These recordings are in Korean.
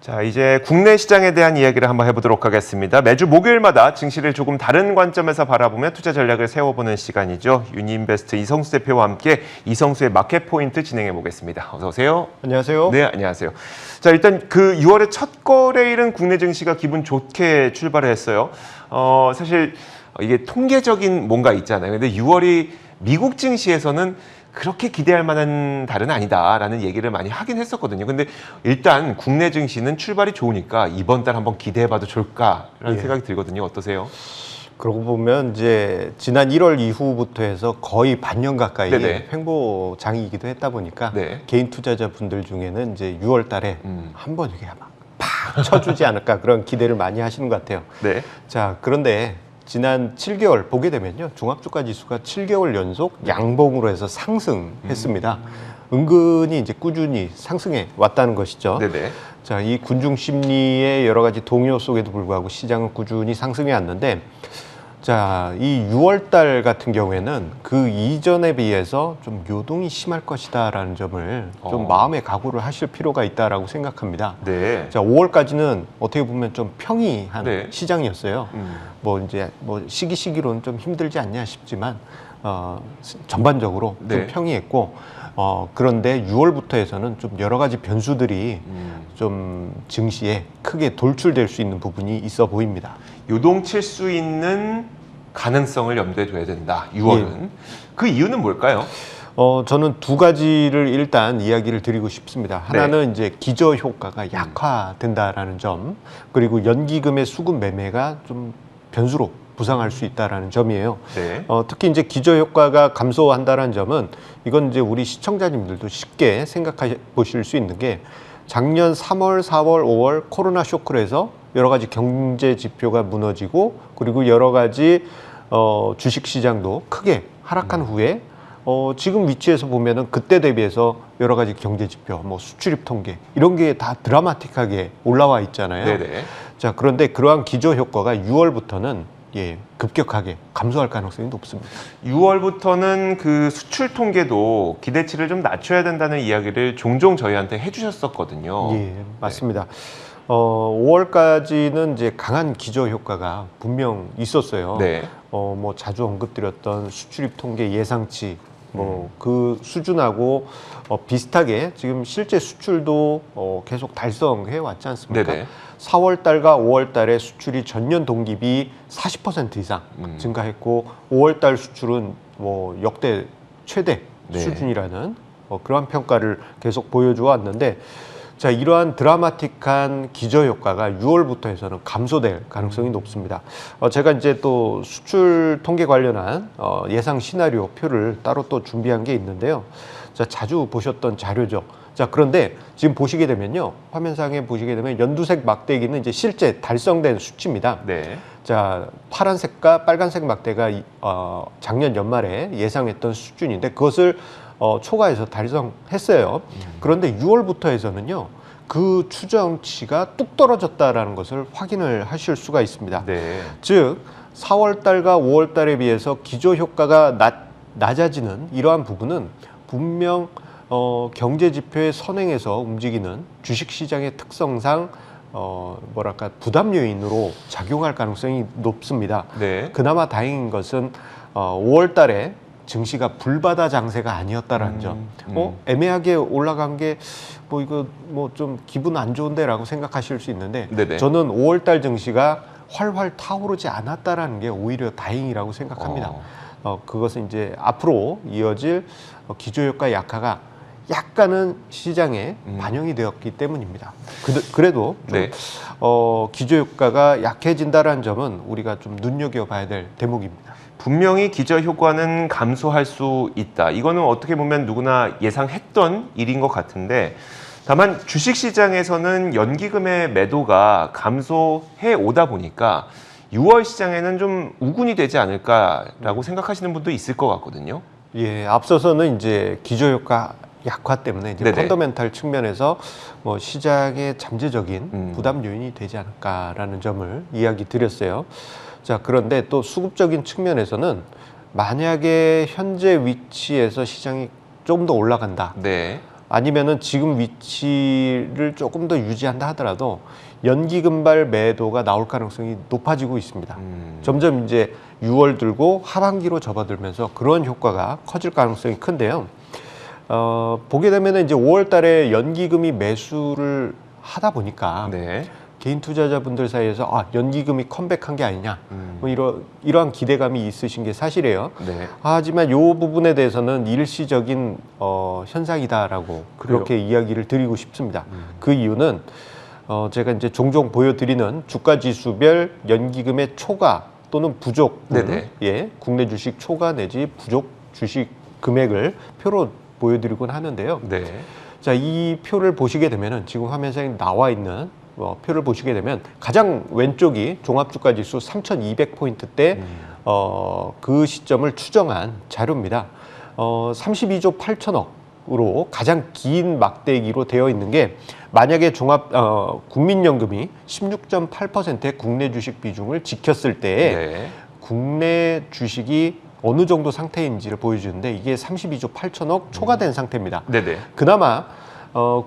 자, 이제 국내 시장에 대한 이야기를 한번 해보도록 하겠습니다. 매주 목요일마다 증시를 조금 다른 관점에서 바라보며 투자 전략을 세워보는 시간이죠. 유니인베스트 이성수 대표와 함께 이성수의 마켓 포인트 진행해 보겠습니다. 어서 오세요. 안녕하세요. 네, 안녕하세요. 자, 일단 그 6월의 첫 거래일은 국내 증시가 기분 좋게 출발을 했어요. 사실 이게 통계적인 뭔가 있잖아요. 근데 6월이 미국 증시에서는 그렇게 기대할 만한 달은 아니다라는 얘기를 많이 하긴 했었거든요. 근데 일단 국내 증시는 출발이 좋으니까 이번 달 한번 기대해봐도 좋을까라는 생각이 들거든요. 어떠세요? 그러고 보면 이제 지난 1월 이후부터 해서 거의 반년 가까이 네네. 횡보장이기도 했다 보니까 네. 개인 투자자분들 중에는 이제 6월 달에 한번 이게 팍 쳐주지 않을까 그런 기대를 많이 하시는 것 같아요. 네. 자, 그런데 지난 7개월 보게 되면요. 종합주가 지수가 7개월 연속 양봉으로 해서 상승했습니다. 은근히 이제 꾸준히 상승해 왔다는 것이죠. 네네. 자, 이 군중 심리의 여러 가지 동요 속에도 불구하고 시장은 꾸준히 상승해 왔는데, 자, 이 6월 달 같은 경우에는 그 이전에 비해서 좀 요동이 심할 것이다라는 점을 좀 마음의 각오를 하실 필요가 있다라고 생각합니다. 네. 자, 5월까지는 어떻게 보면 좀 평이한 네. 시장이었어요. 뭐 이제 뭐 시기로는 좀 힘들지 않냐 싶지만 전반적으로 좀 네. 평이했고 그런데 6월부터 해서는 좀 여러 가지 변수들이 좀 증시에 크게 돌출될 수 있는 부분이 있어 보입니다. 요동칠 수 있는 가능성을 염두에 둬야 된다. 6월은. 그 이유는 뭘까요? 저는 두 가지를 일단 이야기를 드리고 싶습니다. 하나는 이제 기저 효과가 약화된다라는 점, 그리고 연기금의 수급 매매가 좀 변수로 부상할 수 있다라는 점이에요. 네. 특히 이제 기저 효과가 감소한다는 점은 이건 이제 우리 시청자님들도 쉽게 생각해 보실 수 있는 게 작년 3월, 4월, 5월 코로나 쇼크로 해서 여러 가지 경제 지표가 무너지고 그리고 여러 가지 주식 시장도 크게 하락한 후에 지금 위치에서 보면은 그때 대비해서 여러 가지 경제 지표, 뭐 수출입 통계 이런 게 다 드라마틱하게 올라와 있잖아요. 네네. 자, 그런데 그러한 기저 효과가 6월부터는 급격하게 감소할 가능성이 높습니다. 6월부터는 그 수출 통계도 기대치를 좀 낮춰야 된다는 이야기를 종종 저희한테 해주셨었거든요. 예, 맞습니다. 5월까지는 이제 강한 기저 효과가 분명 있었어요. 네. 뭐 자주 언급드렸던 수출입 통계 예상치 뭐 그 수준하고 비슷하게 지금 실제 수출도 계속 달성해 왔지 않습니까? 네네. 4월 달과 5월 달에 수출이 전년 동기비 40% 이상 증가했고 5월 달 수출은 뭐 역대 최대 네. 수준이라는 그러한 평가를 계속 보여주어 왔는데, 자, 이러한 드라마틱한 기저 효과가 6월부터 해서는 감소될 가능성이 높습니다. 제가 이제 또 수출 통계 관련한 예상 시나리오 표를 따로 또 준비한 게 있는데요. 자, 자주 보셨던 자료죠. 자, 그런데 지금 보시게 되면요. 화면상에 보시게 되면 연두색 막대기는 이제 실제 달성된 수치입니다. 네. 자, 파란색과 빨간색 막대가 작년 연말에 예상했던 수준인데 그것을 초과해서 달성했어요. 그런데 6월부터 해서는요, 그 추정치가 뚝 떨어졌다라는 것을 확인을 하실 수가 있습니다. 네. 즉, 4월 달과 5월 달에 비해서 기저 효과가 낮아지는 이러한 부분은 분명 경제 지표의 선행에서 움직이는 주식 시장의 특성상 뭐랄까 부담 요인으로 작용할 가능성이 높습니다. 네. 그나마 다행인 것은 5월 달에 증시가 불바다 장세가 아니었다라는 점. 애매하게 올라간 게 뭐 이거 뭐 좀 기분 안 좋은데라고 생각하실 수 있는데 네네. 저는 5월 달 증시가 활활 타오르지 않았다라는 게 오히려 다행이라고 생각합니다. 그것은 이제 앞으로 이어질 기저효과 약화가 약간은 시장에 반영이 되었기 때문입니다. 그래도 좀 네. 기저효과가 약해진다는 점은 우리가 좀 눈여겨봐야 될 대목입니다. 분명히 기저 효과는 감소할 수 있다. 이거는 어떻게 보면 누구나 예상했던 일인 것 같은데, 다만 주식 시장에서는 연기금의 매도가 감소해 오다 보니까 6월 시장에는 좀 우군이 되지 않을까라고 생각하시는 분도 있을 것 같거든요. 예, 앞서서는 이제 기저효과 약화 때문에 이제 네네. 펀더멘탈 측면에서 뭐 시장의 잠재적인 부담 요인이 되지 않을까라는 점을 이야기 드렸어요. 자, 그런데 또 수급적인 측면에서는 만약에 현재 위치에서 시장이 좀 더 올라간다. 네. 아니면은 지금 위치를 조금 더 유지한다 하더라도 연기금발 매도가 나올 가능성이 높아지고 있습니다. 점점 이제 6월 들고 하반기로 접어들면서 그런 효과가 커질 가능성이 큰데요. 보게 되면 이제 5월 달에 연기금이 매수를 하다 보니까 네. 개인 투자자분들 사이에서 연기금이 컴백한 게 아니냐, 뭐 이러한 기대감이 있으신 게 사실이에요. 네. 하지만 이 부분에 대해서는 일시적인 현상이다라고 그래요? 그렇게 이야기를 드리고 싶습니다. 그 이유는 제가 이제 종종 보여드리는 주가 지수별 연기금의 초과 또는 부족, 네네. 예, 국내 주식 초과 내지 부족 주식 금액을 표로 보여드리곤 하는데요. 네. 자, 이 표를 보시게 되면은 지금 화면상에 나와 있는 표를 보시게 되면 가장 왼쪽이 종합주가지수 3,200포인트대 그 시점을 추정한 자료입니다. 32조 8천억으로 가장 긴 막대기로 되어 있는 게 만약에 국민연금이 16.8%의 국내 주식 비중을 지켰을 때에 네. 국내 주식이 어느 정도 상태인지를 보여주는데 이게 32조 8천억 초과된 상태입니다. 네네. 그나마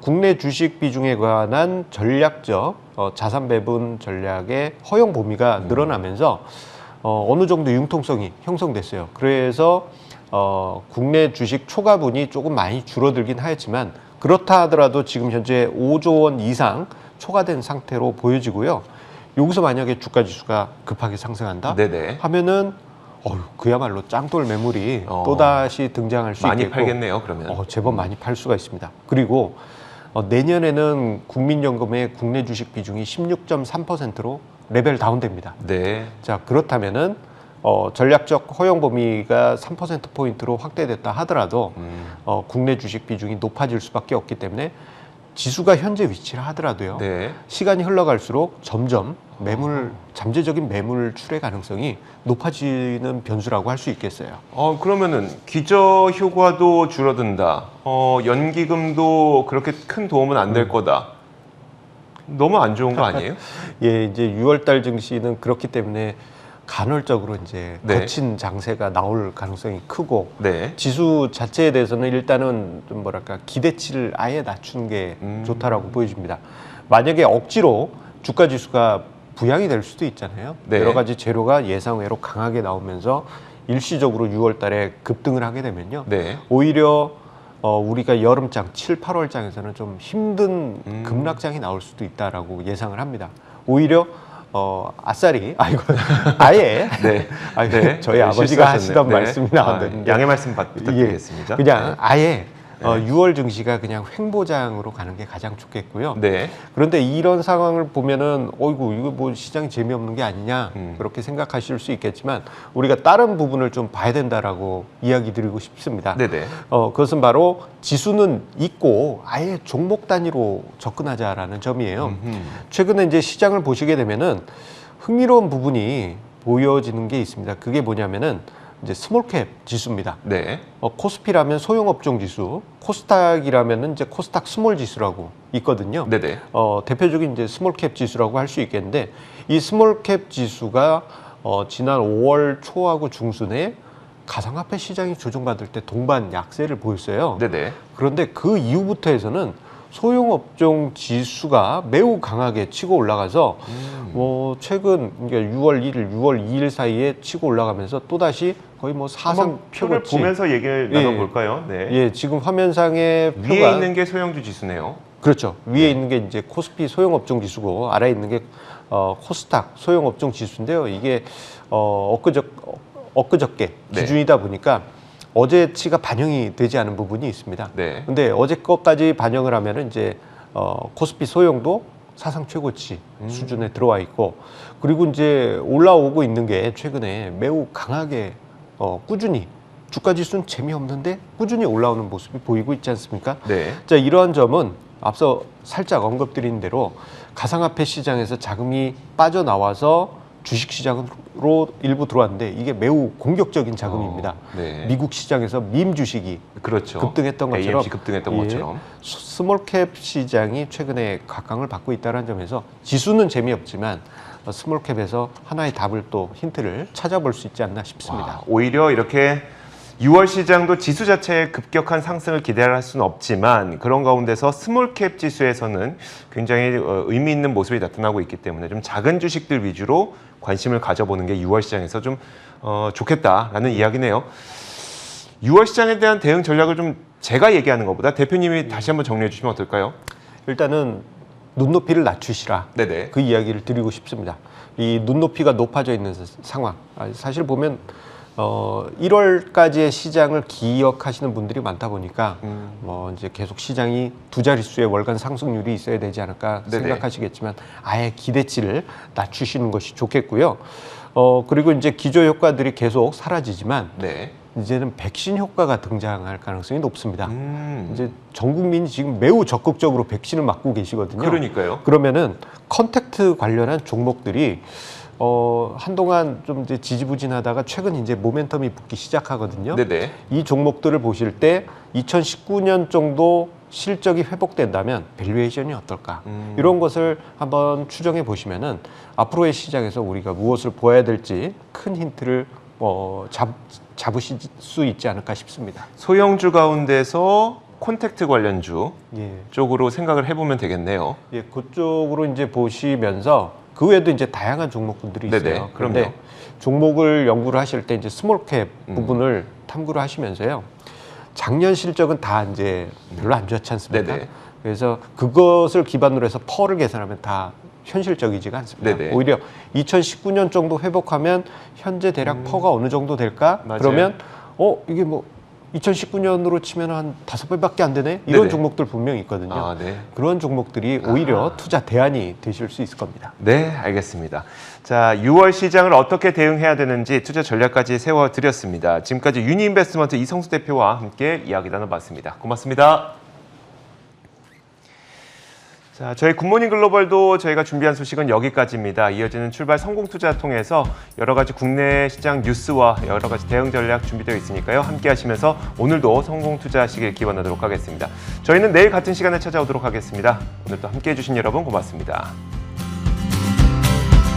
국내 주식 비중에 관한 전략적 자산 배분 전략의 허용 범위가 늘어나면서 어느 정도 융통성이 형성됐어요. 그래서 국내 주식 초과분이 조금 많이 줄어들긴 하였지만 그렇다 하더라도 지금 현재 5조 원 이상 초과된 상태로 보여지고요. 여기서 만약에 주가 지수가 급하게 상승한다 네네. 하면은 그야말로 짱돌 매물이 또다시 등장할 수 많이 있겠고 팔겠네요, 그러면. 제법 많이 팔 수가 있습니다. 그리고 내년에는 국민연금의 국내 주식 비중이 16.3%로 레벨 다운됩니다. 네. 자, 그렇다면은 전략적 허용 범위가 3%포인트로 확대됐다 하더라도 국내 주식 비중이 높아질 수밖에 없기 때문에 지수가 현재 위치를 하더라도요. 네. 시간이 흘러갈수록 점점 잠재적인 매물 출회 가능성이 높아지는 변수라고 할 수 있겠어요. 그러면은 기저 효과도 줄어든다. 연기금도 그렇게 큰 도움은 안 될 거다. 너무 안 좋은 거 아니에요? 예, 이제 6월달 증시는 그렇기 때문에 간헐적으로 이제 네. 거친 장세가 나올 가능성이 크고 네. 지수 자체에 대해서는 일단은 좀 뭐랄까 기대치를 아예 낮추는 게 좋다라고 보여집니다. 만약에 억지로 주가 지수가 부양이 될 수도 있잖아요. 네. 여러 가지 재료가 예상외로 강하게 나오면서 일시적으로 6월 달에 급등을 하게 되면요. 네. 오히려 우리가 여름장 7, 8월장에서는 좀 힘든 급락장이 나올 수도 있다라고 예상을 합니다. 오히려 아싸리 아예 네. 네. 저희 네, 아버지가 실수하셨네요. 하시던 네. 말씀이 나왔는데 양해 말씀 부탁드리겠습니다. 그냥 네. 아예 6월 증시가 그냥 횡보장으로 가는 게 가장 좋겠고요. 네. 그런데 이런 상황을 보면은 어이구 이거 뭐 시장이 재미없는 게 아니냐 그렇게 생각하실 수 있겠지만 우리가 다른 부분을 좀 봐야 된다라고 이야기 드리고 싶습니다. 네네. 그것은 바로 지수는 있고 아예 종목 단위로 접근하자라는 점이에요. 최근에 이제 시장을 보시게 되면은 흥미로운 부분이 보여지는 게 있습니다. 그게 뭐냐면은 이제 스몰캡 지수입니다. 네. 코스피라면 소형업종 지수, 코스닥이라면은 이제 코스닥 스몰 지수라고 있거든요. 네네. 대표적인 이제 스몰캡 지수라고 할 수 있겠는데 이 스몰캡 지수가 지난 5월 초하고 중순에 가상화폐 시장이 조정받을 때 동반 약세를 보였어요. 네네. 그런데 그 이후부터 해서는 소형업종 지수가 매우 강하게 치고 올라가서 최근 그러니까 6월 1일, 6월 2일 사이에 치고 올라가면서 또다시 거의 뭐 사상 표를 최고치. 보면서 얘기를 예. 나눠볼까요? 네. 예, 지금 화면상에 위에 표가 있는 게 소형주 지수네요. 그렇죠. 위에 있는 게 이제 코스피 소형업종 지수고 아래에 있는 게 코스닥 소형업종 지수인데요. 이게 엊그저께 네. 기준이다 보니까 어제치가 반영이 되지 않은 부분이 있습니다. 네. 근데 어제 것까지 반영을 하면은 이제 코스피 소형도 사상 최고치 수준에 들어와 있고 그리고 이제 올라오고 있는 게 최근에 매우 강하게 꾸준히 주가 지수는 재미없는데 꾸준히 올라오는 모습이 보이고 있지 않습니까? 네. 자, 이러한 점은 앞서 살짝 언급드린 대로 가상화폐 시장에서 자금이 빠져나와서 주식시장으로 일부 들어왔는데 이게 매우 공격적인 자금입니다. 네. 미국 시장에서 밈 주식이 그렇죠. 급등했던 것처럼 AMC 급등했던 것처럼. 스몰캡 시장이 최근에 각광을 받고 있다는 점에서 지수는 재미없지만 스몰캡에서 하나의 답을 또 힌트를 찾아볼 수 있지 않나 싶습니다. 오히려 이렇게 6월 시장도 지수 자체의 급격한 상승을 기대할 수는 없지만 그런 가운데서 스몰캡 지수에서는 굉장히 의미 있는 모습이 나타나고 있기 때문에 좀 작은 주식들 위주로 관심을 가져보는 게 6월 시장에서 좀 좋겠다라는 이야기네요. 6월 시장에 대한 대응 전략을 좀 제가 얘기하는 것보다 대표님이 다시 한번 정리해 주시면 어떨까요? 일단은 눈높이를 낮추시라. 네네. 그 이야기를 드리고 싶습니다. 이 눈높이가 높아져 있는 상황. 사실 보면 1월까지의 시장을 기억하시는 분들이 많다 보니까 뭐 이제 계속 시장이 두 자릿수의 월간 상승률이 있어야 되지 않을까 네네. 생각하시겠지만 아예 기대치를 낮추시는 것이 좋겠고요. 그리고 이제 기저 효과들이 계속 사라지지만 네. 이제는 백신 효과가 등장할 가능성이 높습니다. 이제 전 국민이 지금 매우 적극적으로 백신을 맞고 계시거든요. 그러니까요. 그러면은 컨택트 관련한 종목들이 한동안 좀 이제 지지부진하다가 최근 이제 모멘텀이 붙기 시작하거든요. 네네. 이 종목들을 보실 때 2019년 정도 실적이 회복된다면 밸류에이션이 어떨까? 이런 것을 한번 추정해 보시면은 앞으로의 시장에서 우리가 무엇을 보아야 될지 큰 힌트를 잡으실 수 있지 않을까 싶습니다. 소형주 가운데서 콘택트 관련주 예. 쪽으로 생각을 해보면 되겠네요. 예, 그쪽으로 이제 보시면서 그 외에도 이제 다양한 종목군들이 있어요. 네네, 그런데 그럼요. 종목을 연구를 하실 때 이제 스몰캡 부분을 탐구를 하시면서요. 작년 실적은 다 이제 별로 안 좋지 않습니까? 네네. 그래서 그것을 기반으로 해서 펄을 계산하면 다 현실적이지가 않습니다. 네네. 오히려 2019년 정도 회복하면 현재 대략 퍼가 어느 정도 될까? 맞아요. 그러면 이게 뭐 2019년으로 치면 한 5배밖에 안 되네? 이런 네네. 종목들 분명히 있거든요. 아, 네. 그런 종목들이 오히려 투자 대안이 되실 수 있을 겁니다. 네, 알겠습니다. 자, 6월 시장을 어떻게 대응해야 되는지 투자 전략까지 세워드렸습니다. 지금까지 유니인베스트먼트 이성수 대표와 함께 이야기 나눠봤습니다. 고맙습니다. 자, 저희 굿모닝 글로벌도 저희가 준비한 소식은 여기까지입니다. 이어지는 출발 성공투자 통해서 여러 가지 국내 시장 뉴스와 여러 가지 대응 전략 준비되어 있으니까요. 함께 하시면서 오늘도 성공투자 하시길 기원하도록 하겠습니다. 저희는 내일 같은 시간에 찾아오도록 하겠습니다. 오늘도 함께 해주신 여러분 고맙습니다.